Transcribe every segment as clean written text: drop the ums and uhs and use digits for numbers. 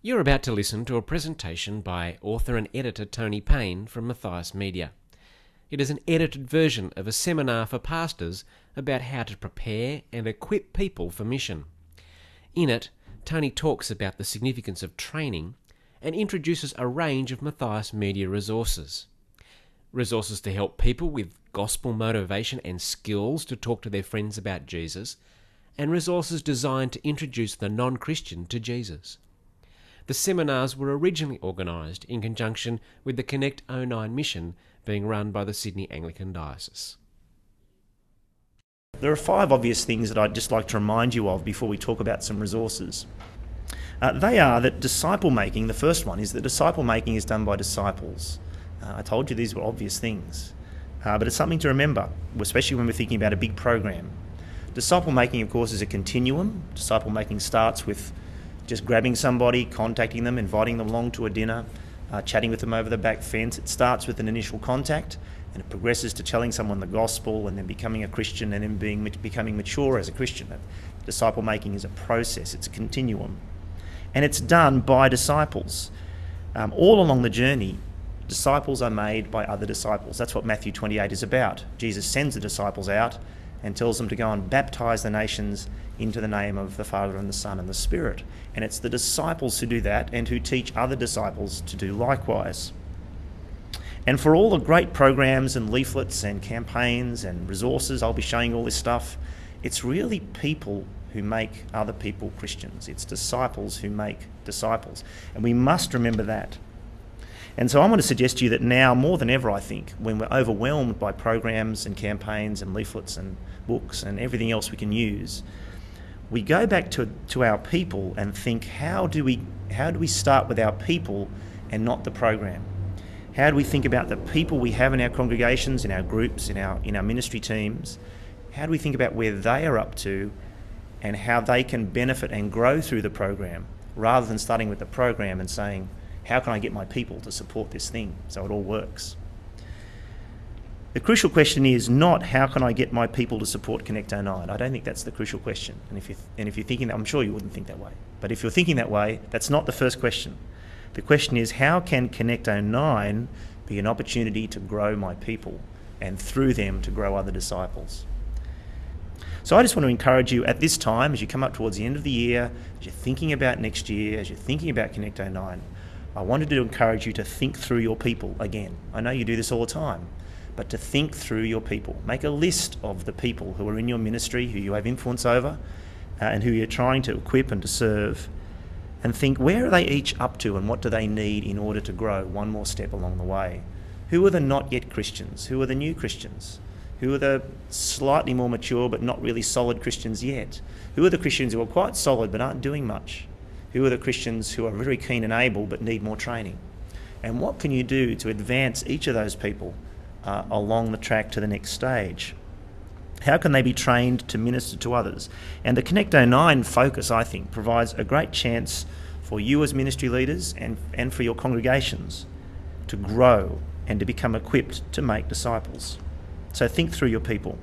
You're about to listen to a presentation by author and editor Tony Payne from Matthias Media. It is an edited version of a seminar for pastors about how to prepare and equip people for mission. In it, Tony talks about the significance of training and introduces a range of Matthias Media resources. Resources to help people with gospel motivation and skills to talk to their friends about Jesus, and resources designed to introduce the non-Christian to Jesus. The seminars were originally organised in conjunction with the Connect 09 mission being run by the Sydney Anglican Diocese. There are 5 obvious things that I'd just like to remind you of before we talk about some resources. They are that disciple making, the first one, is that disciple making is done by disciples. I told you these were obvious things, but it's something to remember, especially when we're thinking about a big program. Disciple making, of course, is a continuum. Disciple making starts with just grabbing somebody, contacting them, inviting them along to a dinner, chatting with them over the back fence. It starts with an initial contact, and it progresses to telling someone the gospel and then becoming a Christian and then becoming mature as a Christian. Disciple making is a process, it's a continuum. And it's done by disciples. All along the journey, disciples are made by other disciples. That's what Matthew 28 is about. Jesus sends the disciples out and tells them to go and baptise the nations into the name of the Father and the Son and the Spirit. And it's the disciples who do that and who teach other disciples to do likewise. And for all the great programs and leaflets and campaigns and resources, I'll be showing all this stuff, it's really people who make other people Christians. It's disciples who make disciples. And we must remember that. And so I want to suggest to you that now, more than ever, I think, when we're overwhelmed by programs and campaigns and leaflets and books and everything else we can use, we go back to our people and think, how do we start with our people and not the program? How do we think about the people we have in our congregations, in our groups, in our ministry teams? How do we think about where they are up to and how they can benefit and grow through the program, rather than starting with the program and saying, how can I get my people to support this thing so it all works? The crucial question is not how can I get my people to support Connect 09. I don't think that's the crucial question. And if you're thinking that, I'm sure you wouldn't think that way. But if you're thinking that way, that's not the first question. The question is, how can Connect 09 be an opportunity to grow my people and through them to grow other disciples? So I just want to encourage you at this time, as you come up towards the end of the year, as you're thinking about next year, as you're thinking about Connect 09, I wanted to encourage you to think through your people again. I know you do this all the time, but to think through your people. Make a list of the people who are in your ministry, who you have influence over, and who you're trying to equip and to serve, and think, where are they each up to and what do they need in order to grow one more step along the way? Who are the not yet Christians? Who are the new Christians? Who are the slightly more mature but not really solid Christians yet? Who are the Christians who are quite solid but aren't doing much? Who are the Christians who are very keen and able but need more training? And what can you do to advance each of those people along the track to the next stage? How can they be trained to minister to others? And the Connect 09 focus, I think, provides a great chance for you as ministry leaders and for your congregations to grow and to become equipped to make disciples. So think through your people.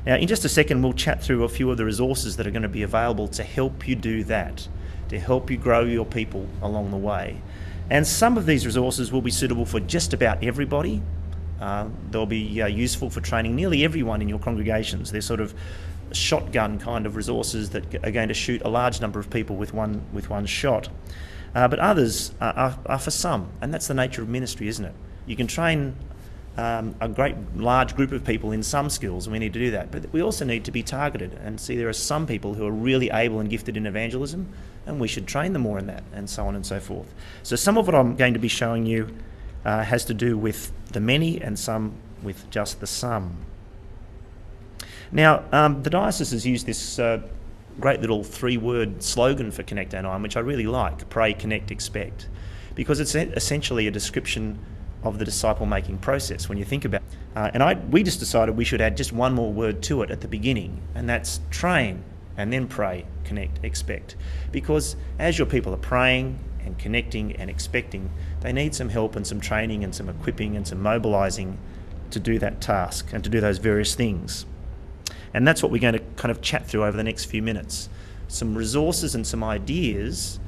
Now, in just a second, we'll chat through a few of the resources that are going to be available to help you do that, to help you grow your people along the way. And some of these resources will be suitable for just about everybody. They'll be useful for training nearly everyone in your congregations. They're sort of shotgun kind of resources that are going to shoot a large number of people with one shot. But others are for some, and that's the nature of ministry, isn't it? You can train a great large group of people in some skills, and we need to do that. But we also need to be targeted and see there are some people who are really able and gifted in evangelism, and we should train them more in that, and so on and so forth. So some of what I'm going to be showing you has to do with the many and some with just the some. Now, the diocese has used this great little 3-word slogan for Connect 09, which I really like: pray, connect, expect, because it's essentially a description of the disciple-making process when you think about it. We just decided we should add just one more word to it at the beginning, and that's train, and then pray, connect, expect. Because as your people are praying and connecting and expecting, they need some help and some training and some equipping and some mobilising to do that task and to do those various things. And that's what we're going to kind of chat through over the next few minutes. Some resources and some ideas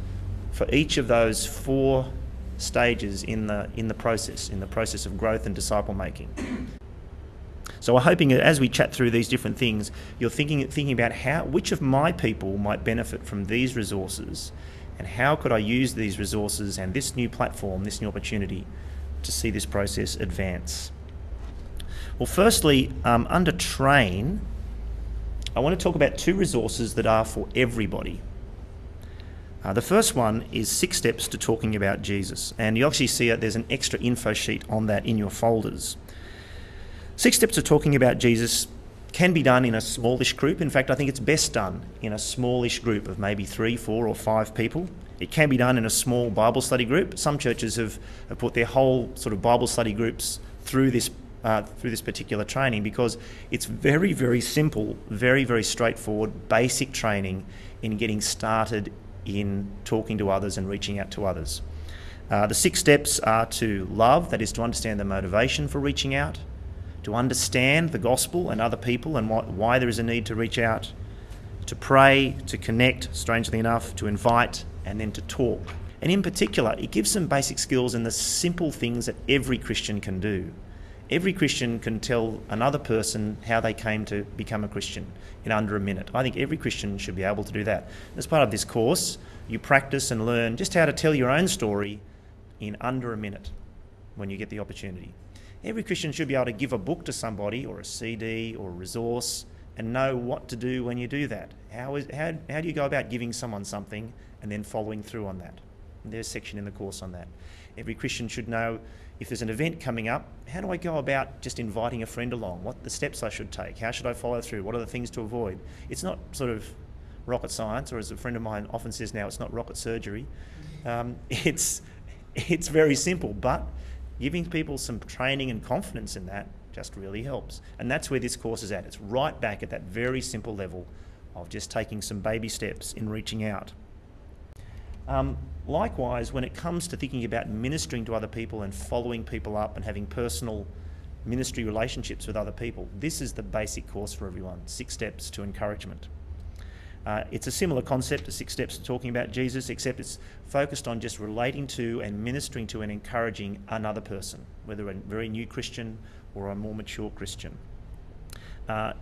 for each of those 4 stages in the process of growth and disciple making. So I'm hoping that as we chat through these different things, you're thinking about which of my people might benefit from these resources, and how could I use these resources and this new platform, this new opportunity, to see this process advance. Well, firstly, under train, I want to talk about 2 resources that are for everybody. The first one is 6 steps to talking about Jesus, and you actually see there's an extra info sheet on that in your folders. 6 steps to talking about Jesus can be done in a smallish group. In fact, I think it's best done in a smallish group of maybe 3, 4 or 5 people. It can be done in a small Bible study group. Some churches have put their whole sort of Bible study groups through this particular training, because it's very, very simple, very, very straightforward, basic training in getting started in talking to others and reaching out to others. The 6 steps are to love, that is to understand the motivation for reaching out, to understand the gospel and other people and why there is a need to reach out, to pray, to connect, strangely enough, to invite, and then to talk. And in particular, it gives some basic skills in the simple things that every Christian can do. Every Christian can tell another person how they came to become a Christian in under a minute. I think every Christian should be able to do that. As part of this course, you practice and learn just how to tell your own story in under a minute when you get the opportunity. Every Christian should be able to give a book to somebody, or a CD or a resource, and know what to do when you do that. How do you go about giving someone something and then following through on that? And there's a section in the course on that. Every Christian should know, if there's an event coming up, how do I go about just inviting a friend along? What are the steps I should take? How should I follow through? What are the things to avoid? It's not sort of rocket science, or as a friend of mine often says now, it's not rocket surgery. It's very simple, but giving people some training and confidence in that just really helps. And that's where this course is at. It's right back at that very simple level of just taking some baby steps in reaching out. Likewise, when it comes to thinking about ministering to other people and following people up and having personal ministry relationships with other people, this is the basic course for everyone, 6 steps to encouragement. It's a similar concept to 6 steps to talking about Jesus, except it's focused on just relating to and ministering to and encouraging another person, whether a very new Christian or a more mature Christian.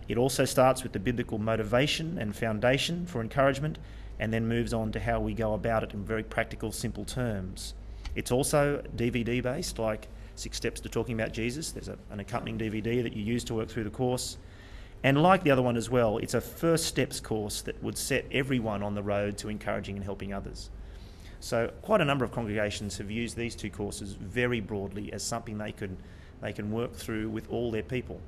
It also starts with the biblical motivation and foundation for encouragement, and then moves on to how we go about it in very practical, simple terms. It's also DVD based, like 6 steps to talking about Jesus. There's an accompanying DVD that you use to work through the course. And like the other one as well, it's a first steps course that would set everyone on the road to encouraging and helping others. So quite a number of congregations have used these 2 courses very broadly as something they can work through with all their people.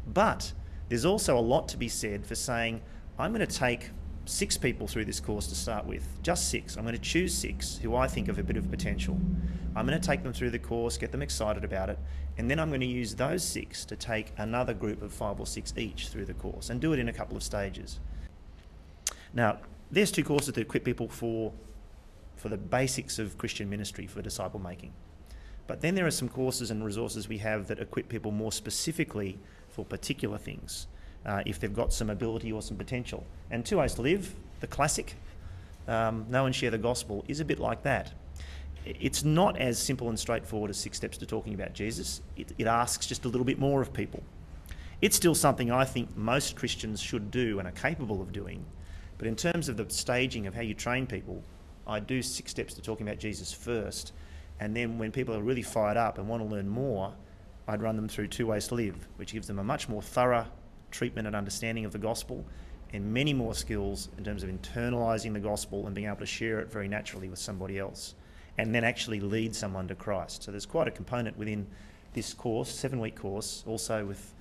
But there's also a lot to be said for saying, I'm going to take 6 people through this course to start with, just 6. I'm going to choose 6 who I think have a bit of potential. I'm going to take them through the course, get them excited about it, and then I'm going to use those 6 to take another group of 5 or 6 each through the course and do it in a couple of stages. Now, there's 2 courses that equip people for the basics of Christian ministry, for disciple making. But then there are some courses and resources we have that equip people more specifically for particular things, if they've got some ability or some potential. And 2 Ways to Live, the classic, Know and Share the Gospel, is a bit like that. It's not as simple and straightforward as 6 steps to talking about Jesus. It asks just a little bit more of people. It's still something I think most Christians should do and are capable of doing. But in terms of the staging of how you train people, I do 6 steps to talking about Jesus first. And then when people are really fired up and want to learn more, I'd run them through 2 Ways to Live, which gives them a much more thorough treatment and understanding of the gospel, and many more skills in terms of internalising the gospel and being able to share it very naturally with somebody else, and then actually lead someone to Christ. So there's quite a component within this course, 7-week course, also with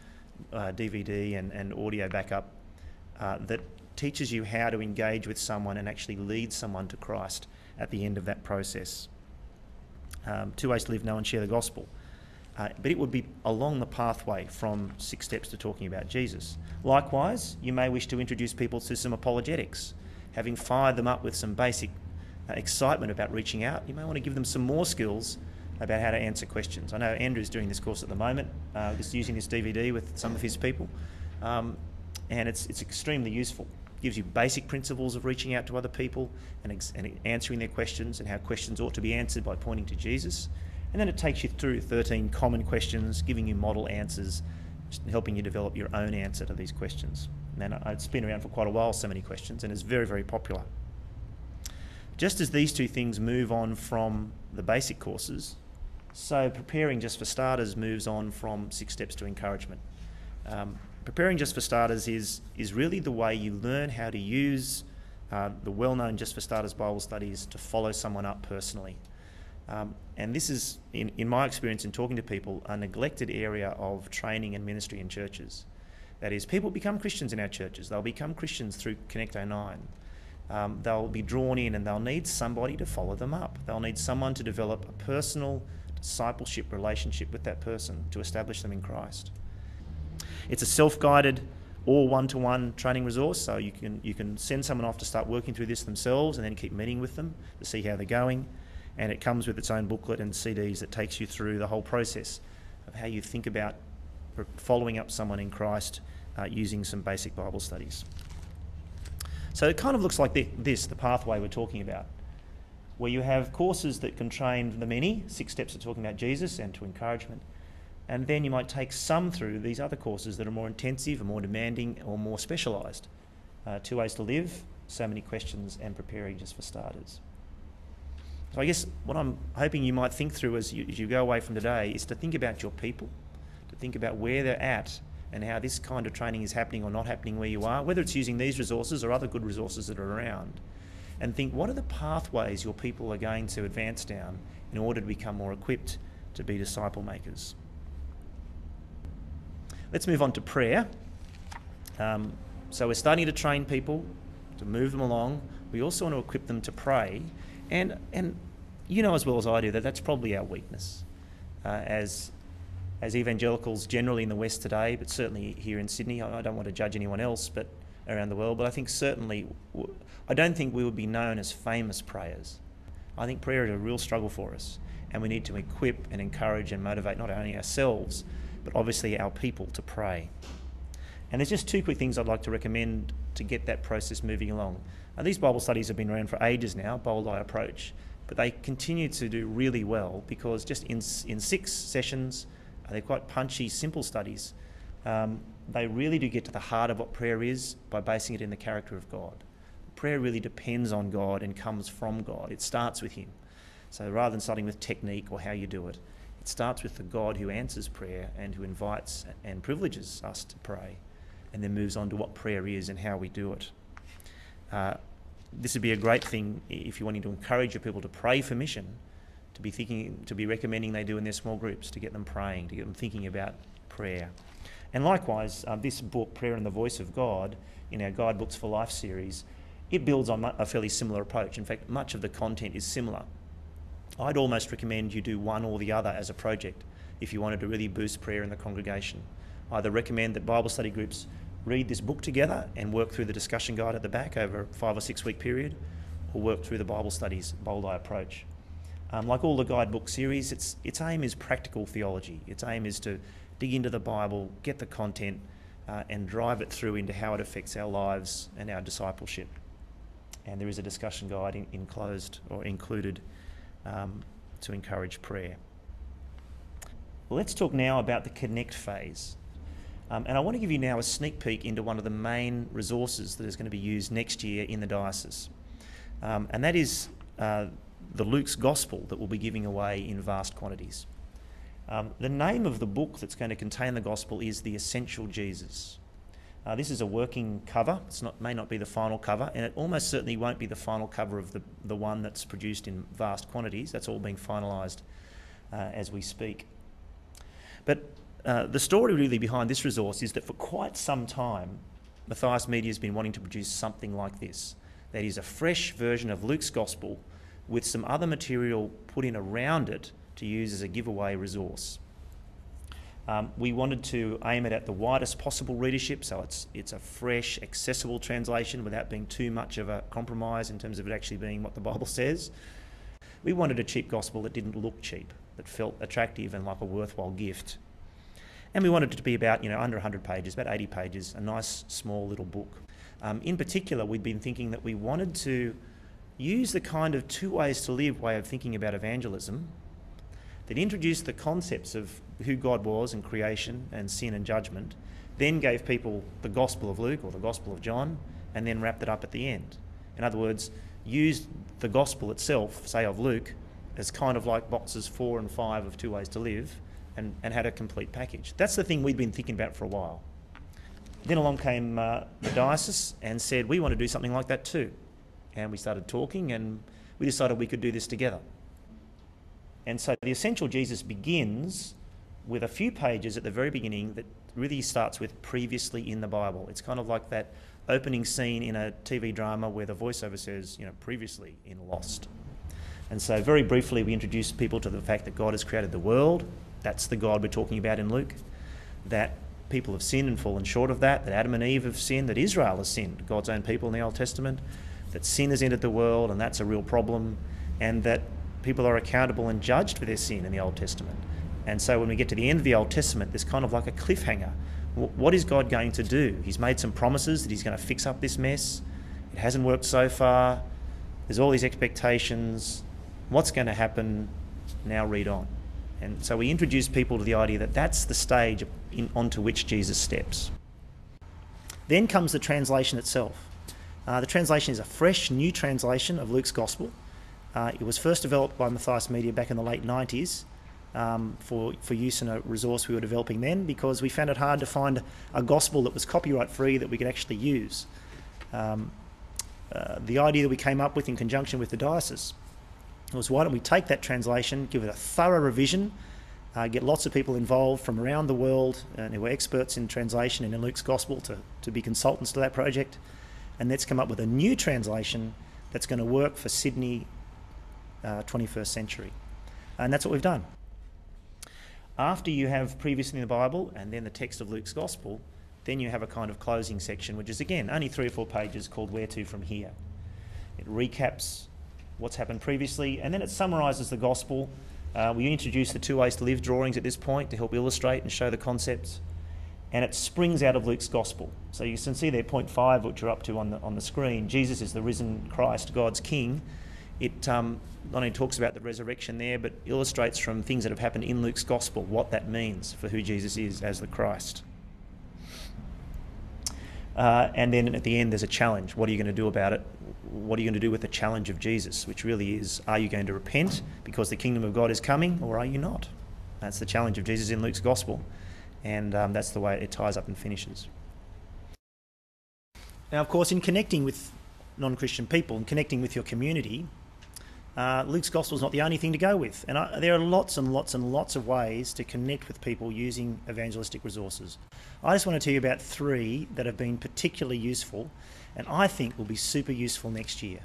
DVD and audio backup, that teaches you how to engage with someone and actually lead someone to Christ at the end of that process. 2 Ways to Live, Know and Share the Gospel. But it would be along the pathway from 6 steps to talking about Jesus. Likewise, you may wish to introduce people to some apologetics. Having fired them up with some basic excitement about reaching out, you may want to give them some more skills about how to answer questions. I know Andrew's doing this course at the moment, just using this DVD with some of his people, and it's extremely useful. gives you basic principles of reaching out to other people and answering their questions and how questions ought to be answered by pointing to Jesus. And then it takes you through 13 common questions, giving you model answers, helping you develop your own answer to these questions. And it's been around for quite a while, so many questions, and it's very, very popular. Just as these two things move on from the basic courses, so preparing just for starters moves on from 6 steps to encouragement. Preparing just for starters is really the way you learn how to use the well-known Just for Starters Bible studies to follow someone up personally. And this is, in my experience in talking to people, a neglected area of training and ministry in churches. That is, people become Christians in our churches. They'll become Christians through Connect 09. They'll be drawn in and they'll need somebody to follow them up. They'll need someone to develop a personal discipleship relationship with that person to establish them in Christ. It's a self-guided or one-to-one training resource, so you can send someone off to start working through this themselves and then keep meeting with them to see how they're going. And it comes with its own booklet and CDs that takes you through the whole process of how you think about following up someone in Christ using some basic Bible studies. So it kind of looks like the pathway we're talking about, where you have courses that can train the many, 6 steps of talking about Jesus and to encouragement, and then you might take some through these other courses that are more intensive or more demanding or more specialised. 2 Ways to Live, So Many Questions, and Preparing Just for Starters. So I guess what I'm hoping you might think through as you go away from today is to think about your people, to think about where they're at and how this kind of training is happening or not happening where you are, whether it's using these resources or other good resources that are around, and think, what are the pathways your people are going to advance down in order to become more equipped to be disciple makers? Let's move on to prayer. So we're starting to train people, to move them along. We also want to equip them to pray. And you know as well as I do that that's probably our weakness as evangelicals generally in the West today, but certainly here in Sydney. I don't want to judge anyone else but around the world, but I think certainly, I don't think we would be known as famous prayers. I think prayer is a real struggle for us, and we need to equip and encourage and motivate not only ourselves, but obviously our people to pray. And there's just 2 quick things I'd like to recommend to get that process moving along. Now, these Bible studies have been around for ages now, Bold Eye Approach, but they continue to do really well because just in 6 sessions, they're quite punchy, simple studies. They really do get to the heart of what prayer is by basing it in the character of God. Prayer really depends on God and comes from God. It starts with Him. So rather than starting with technique or how you do it, it starts with the God who answers prayer and who invites and privileges us to pray, and then moves on to what prayer is and how we do it. This would be a great thing if you're wanting to encourage your people to pray for mission, to be recommending they do in their small groups, to get them praying, to get them thinking about prayer. And likewise, this book, Prayer and the Voice of God, in our Guidebooks for Life series, it builds on a fairly similar approach. In fact, much of the content is similar. I'd almost recommend you do one or the other as a project if you wanted to really boost prayer in the congregation. Either recommend that Bible study groups read this book together and work through the discussion guide at the back over a 5 or 6 week period, or work through the Bible studies Bold Eye Approach. Like all the guidebook series, its aim is practical theology. Its aim is to dig into the Bible, get the content, and drive it through into how it affects our lives and our discipleship. And there is a discussion guide enclosed or included to encourage prayer. Well, let's talk now about the Connect phase. And I want to give you now a sneak peek into one of the main resources that is going to be used next year in the diocese. And that is the Luke's Gospel that we'll be giving away in vast quantities. The name of the book that's going to contain the Gospel is The Essential Jesus. This is a working cover. May not be the final cover, and it almost certainly won't be the final cover of the one that's produced in vast quantities. That's all being finalised as we speak. But the story really behind this resource is that for quite some time, Matthias Media has been wanting to produce something like this. That is a fresh version of Luke's Gospel with some other material put in around it to use as a giveaway resource. We wanted to aim it at the widest possible readership, so it's a fresh, accessible translation without being too much of a compromise in terms of it actually being what the Bible says. We wanted a cheap gospel that didn't look cheap, that felt attractive and like a worthwhile gift. And we wanted it to be about, under 100 pages, about 80 pages, a nice small little book. In particular, we'd been thinking that we wanted to use the kind of two ways to live way of thinking about evangelism that introduced the concepts of who God was and creation and sin and judgment, then gave people the Gospel of Luke or the Gospel of John, and then wrapped it up at the end. In other words, used the Gospel itself, say of Luke, as kind of like boxes 4 and 5 of Two Ways to Live, and had a complete package. That's the thing we'd been thinking about for a while. Then along came the diocese and said, we want to do something like that too. And we started talking and we decided we could do this together. And so the Essential Jesus begins with a few pages at the very beginning that really starts with previously in the Bible. It's kind of like that opening scene in a TV drama where the voiceover says, previously in Lost. And so very briefly we introduce people to the fact that God has created the world. That's the God we're talking about in Luke. That people have sinned and fallen short of that Adam and Eve have sinned, that Israel has sinned, God's own people in the Old Testament, that sin has entered the world and that's a real problem, and that people are accountable and judged for their sin in the Old Testament. And so when we get to the end of the Old Testament, there's kind of like a cliffhanger. What is God going to do? He's made some promises that he's going to fix up this mess. It hasn't worked so far. There's all these expectations. What's going to happen? Now read on. And so we introduce people to the idea that that's the stage onto which Jesus steps. Then comes the translation itself. The translation is a fresh, new translation of Luke's Gospel. It was first developed by Matthias Media back in the late 90s for use in a resource we were developing then, because we found it hard to find a gospel that was copyright free that we could actually use. The idea that we came up with in conjunction with the diocese was, why don't we take that translation, give it a thorough revision, get lots of people involved from around the world who are experts in translation and in Luke's Gospel to be consultants to that project, and let's come up with a new translation that's going to work for Sydney 21st century. And that's what we've done. After you have previously in the Bible and then the text of Luke's Gospel, then you have a kind of closing section, which is again only 3 or 4 pages, called Where to from here. It recaps what's happened previously, and then it summarises the Gospel. We introduce the Two Ways to Live drawings at this point to help illustrate and show the concepts, and it springs out of Luke's Gospel. So you can see there, point 5, which you're up to on the screen. Jesus is the risen Christ, God's King. It not only talks about the resurrection there, but illustrates from things that have happened in Luke's Gospel what that means for who Jesus is as the Christ. And then at the end there's a challenge. What are you going to do about it? What are you going to do with the challenge of Jesus, which really is, are you going to repent because the kingdom of God is coming, or are you not? That's the challenge of Jesus in Luke's Gospel, and that's the way it ties up and finishes. Now, of course, in connecting with non-Christian people and connecting with your community, Luke's Gospel is not the only thing to go with. And there are lots and lots and lots of ways to connect with people using evangelistic resources. I just want to tell you about 3 that have been particularly useful and I think will be super useful next year.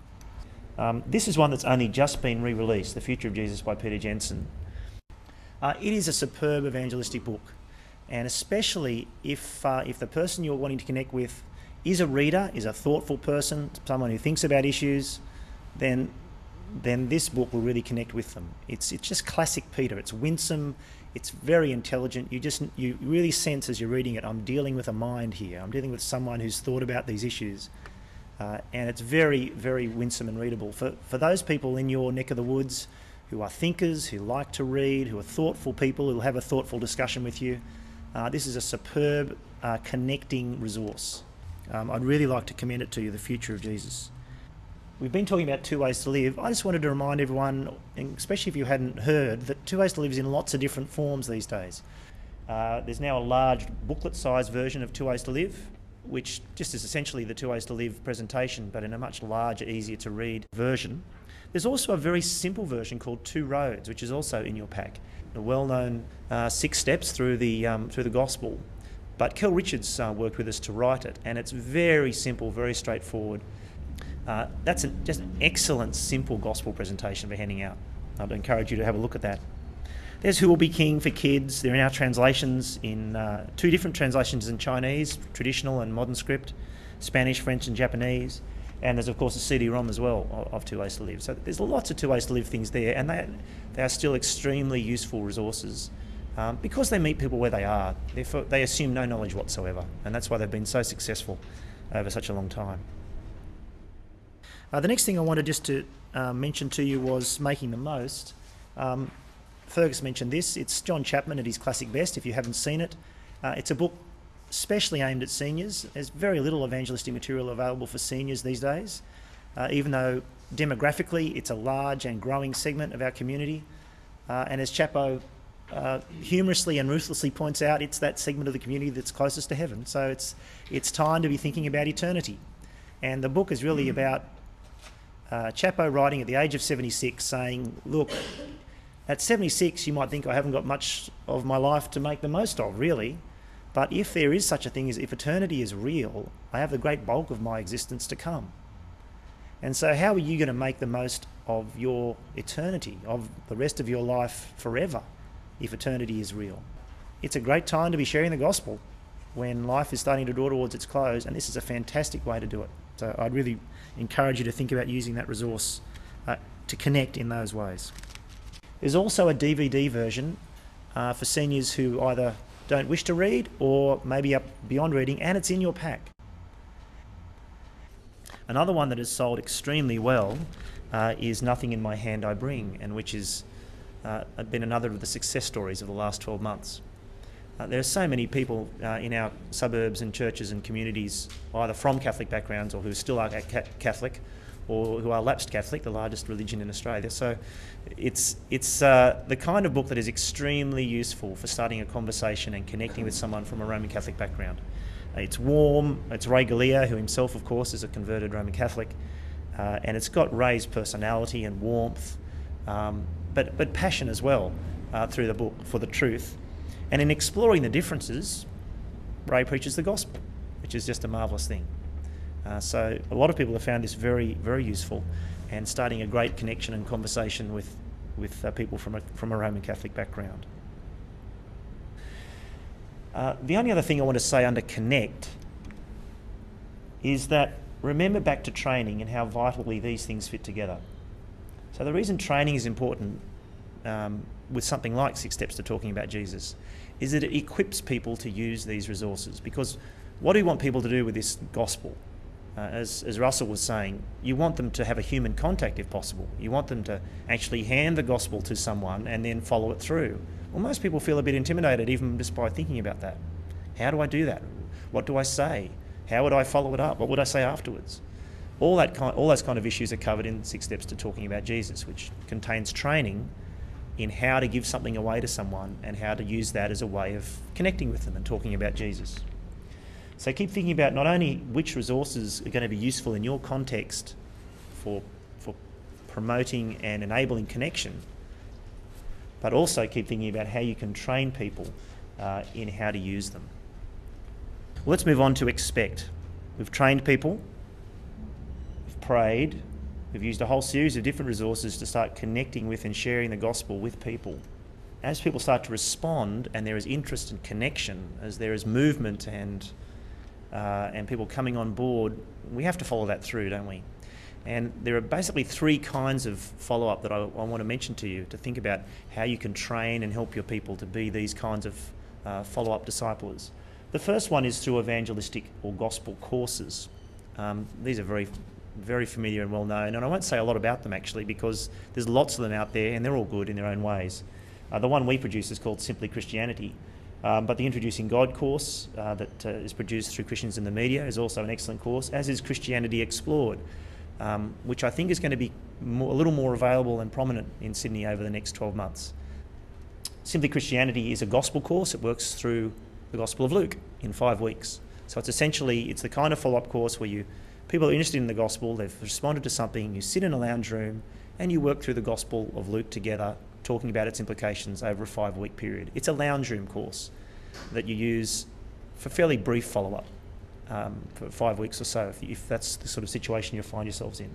This is one that's only just been re-released, The Future of Jesus by Peter Jensen. It is a superb evangelistic book, and especially if the person you're wanting to connect with is a reader, is a thoughtful person, someone who thinks about issues, then this book will really connect with them. It's just classic Peter. It's winsome, it's very intelligent. You really sense as you're reading it, I'm dealing with a mind here. I'm dealing with someone who's thought about these issues. And it's very, very winsome and readable. For those people in your neck of the woods who are thinkers, who like to read, who are thoughtful people, who will have a thoughtful discussion with you, this is a superb connecting resource. I'd really like to commend it to you, The Future of Jesus. We've been talking about Two Ways to Live. I just wanted to remind everyone, especially if you hadn't heard, that Two Ways to Live is in lots of different forms these days. There's now a large booklet-sized version of Two Ways to Live, which just is essentially the Two Ways to Live presentation, but in a much larger, easier to read version. There's also a very simple version called Two Roads, which is also in your pack. The well-known 6 steps through the Gospel. But Kel Richards worked with us to write it, and it's very simple, very straightforward. That's just an excellent, simple gospel presentation we're handing out. I'd encourage you to have a look at that. There's Who Will Be King for kids. There are now translations in 2 different translations in Chinese, traditional and modern script, Spanish, French and Japanese. And there's, of course, a CD-ROM as well of Two Ways to Live. So there's lots of Two Ways to Live things there, and they are still extremely useful resources because they meet people where they are. Therefore, they assume no knowledge whatsoever, and that's why they've been so successful over such a long time. The next thing I wanted just to mention to you was making the most. Fergus mentioned this. It's John Chapman at his classic best, if you haven't seen it. It's a book specially aimed at seniors. There's very little evangelistic material available for seniors these days, even though demographically it's a large and growing segment of our community. And as Chapo humorously and ruthlessly points out, it's that segment of the community that's closest to heaven. So it's time to be thinking about eternity. And the book is really about Chapo writing at the age of 76 saying, look, at 76 you might think I haven't got much of my life to make the most of, really. But if there is such a thing as if eternity is real, I have the great bulk of my existence to come. And so how are you going to make the most of your eternity, of the rest of your life forever, if eternity is real? It's a great time to be sharing the gospel when life is starting to draw towards its close, and this is a fantastic way to do it. So I'd really encourage you to think about using that resource to connect in those ways. There's also a DVD version for seniors who either don't wish to read or maybe up beyond reading, and it's in your pack. Another one that has sold extremely well is Nothing in My Hand I Bring, and which has been another of the success stories of the last 12 months. There are so many people in our suburbs and churches and communities, either from Catholic backgrounds or who still are Catholic, or who are lapsed Catholic, the largest religion in Australia. So it's the kind of book that is extremely useful for starting a conversation and connecting with someone from a Roman Catholic background. It's warm. It's Ray Galea, who himself, of course, is a converted Roman Catholic, and it's got Ray's personality and warmth, but passion as well through the book for the truth. And in exploring the differences, Ray preaches the gospel, which is just a marvellous thing. So a lot of people have found this very, very useful, and starting a great connection and conversation with people from a Roman Catholic background. The only other thing I want to say under connect is that remember back to training and how vitally these things fit together. So the reason training is important with something like 6 Steps to Talking About Jesus is that it equips people to use these resources. Because what do you want people to do with this gospel? As Russell was saying, you want them to have a human contact if possible. You want them to actually hand the gospel to someone and then follow it through. Well, most people feel a bit intimidated even just by thinking about that. How do I do that? What do I say? How would I follow it up? What would I say afterwards? All those kind of issues are covered in 6 Steps to Talking About Jesus, which contains training in how to give something away to someone and how to use that as a way of connecting with them and talking about Jesus. So keep thinking about not only which resources are going to be useful in your context for promoting and enabling connection, but also keep thinking about how you can train people in how to use them. Well, let's move on to expect. We've trained people, we've prayed, we've used a whole series of different resources to start connecting with and sharing the gospel with people. As people start to respond and there is interest and connection, as there is movement and people coming on board, we have to follow that through, don't we? And there are basically 3 kinds of follow-up that I want to mention to you to think about how you can train and help your people to be these kinds of follow-up disciplers. The first one is through evangelistic or gospel courses. These are very, very familiar and well known, and I won't say a lot about them actually because there's lots of them out there and they're all good in their own ways. The one we produce is called Simply Christianity. But the Introducing God course that is produced through Christians in the Media is also an excellent course, as is Christianity Explored, which I think is going to be a little more available and prominent in Sydney over the next 12 months. Simply Christianity is a gospel course. It works through the Gospel of Luke in 5 weeks. So it's the kind of follow-up course where people are interested in the gospel, they've responded to something, you sit in a lounge room and you work through the Gospel of Luke together, talking about its implications over a 5-week period. It's a lounge room course that you use for fairly brief follow-up for 5 weeks or so, if that's the sort of situation you find yourselves in.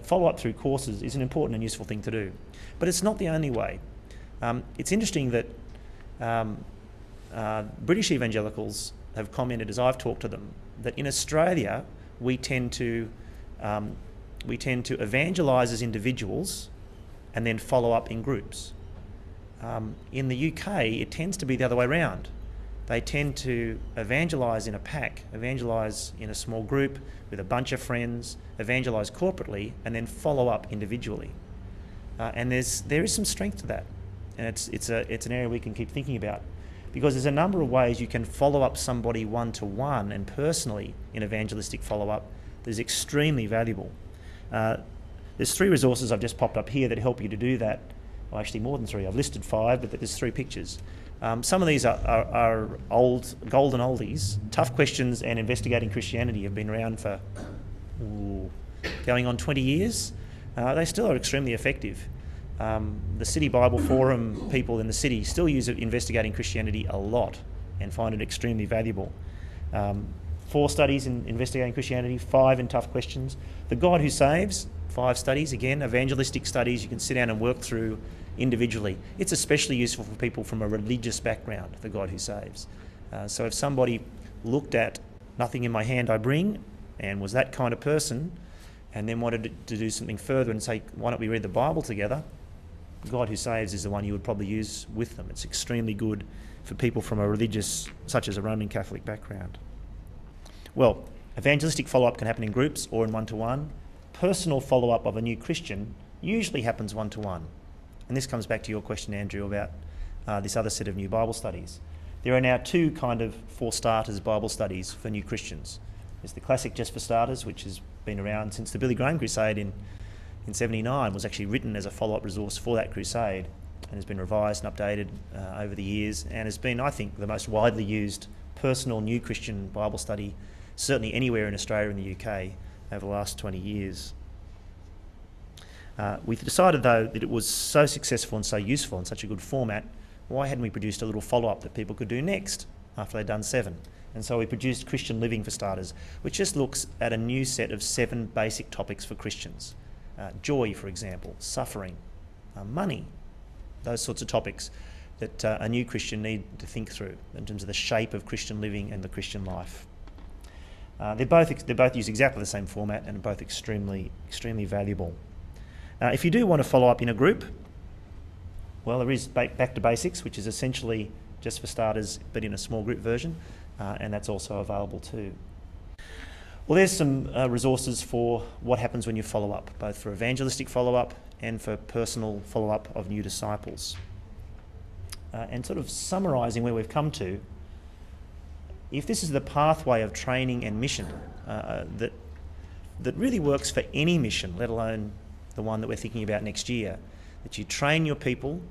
Follow-up through courses is an important and useful thing to do, but it's not the only way. It's interesting that British evangelicals have commented, as I've talked to them, that in Australia we tend to evangelise as individuals and then follow up in groups. In the UK, it tends to be the other way around. They tend to evangelise in a pack, evangelise in a small group with a bunch of friends, evangelise corporately, and then follow up individually. And there is some strength to that, and it's an area we can keep thinking about, because there's a number of ways you can follow up somebody one-to-one and personally in evangelistic follow-up that is extremely valuable. There's 3 resources I've just popped up here that help you to do that. Well, actually more than 3. I've listed 5, but there's 3 pictures. Some of these are old, golden oldies. Tough Questions and Investigating Christianity have been around for going on 20 years. They still are extremely effective. The City Bible Forum people in the city still use Investigating Christianity a lot and find it extremely valuable. 4 studies in Investigating Christianity, 5 in Tough Questions. The God Who Saves, 5 studies, again, evangelistic studies you can sit down and work through individually. It's especially useful for people from a religious background, The God Who Saves. So if somebody looked at Nothing in My Hand I Bring and was that kind of person and then wanted to do something further and say, why don't we read the Bible together? The God Who Saves is the one you would probably use with them. It's extremely good for people from a religious, such as a Roman Catholic background. Well, evangelistic follow-up can happen in groups or in one-to-one. Personal follow-up of a new Christian usually happens one-to-one. And this comes back to your question, Andrew, about this other set of new Bible studies. There are now 2 kind of for starters Bible studies for new Christians. There's the classic Just for Starters, which has been around since the Billy Graham Crusade in 79, was actually written as a follow-up resource for that crusade and has been revised and updated over the years and has been, I think, the most widely used personal new Christian Bible study, certainly anywhere in Australia and the UK, over the last 20 years. We've decided, though, that it was so successful and so useful and such a good format, why hadn't we produced a little follow-up that people could do next after they'd done 7? And so we produced Christian Living for Starters, which just looks at a new set of 7 basic topics for Christians. Joy, for example, suffering, money, those sorts of topics that a new Christian need to think through in terms of the shape of Christian living and the Christian life. They both use exactly the same format and are both extremely valuable. If you do want to follow up in a group, well, there is Back to Basics, which is essentially Just for Starters, but in a small group version, and that's also available too. Well, there's some resources for what happens when you follow up, both for evangelistic follow-up and for personal follow-up of new disciples. And sort of summarising where we've come to, if this is the pathway of training and mission that really works for any mission, let alone the one that we're thinking about next year, that you train your people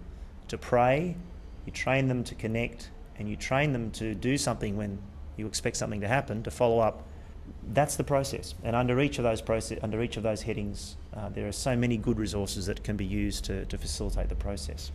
to pray, you train them to connect, and you train them to do something when you expect something to happen, to follow up. That's the process. And under each of those headings, there are so many good resources that can be used to facilitate the process.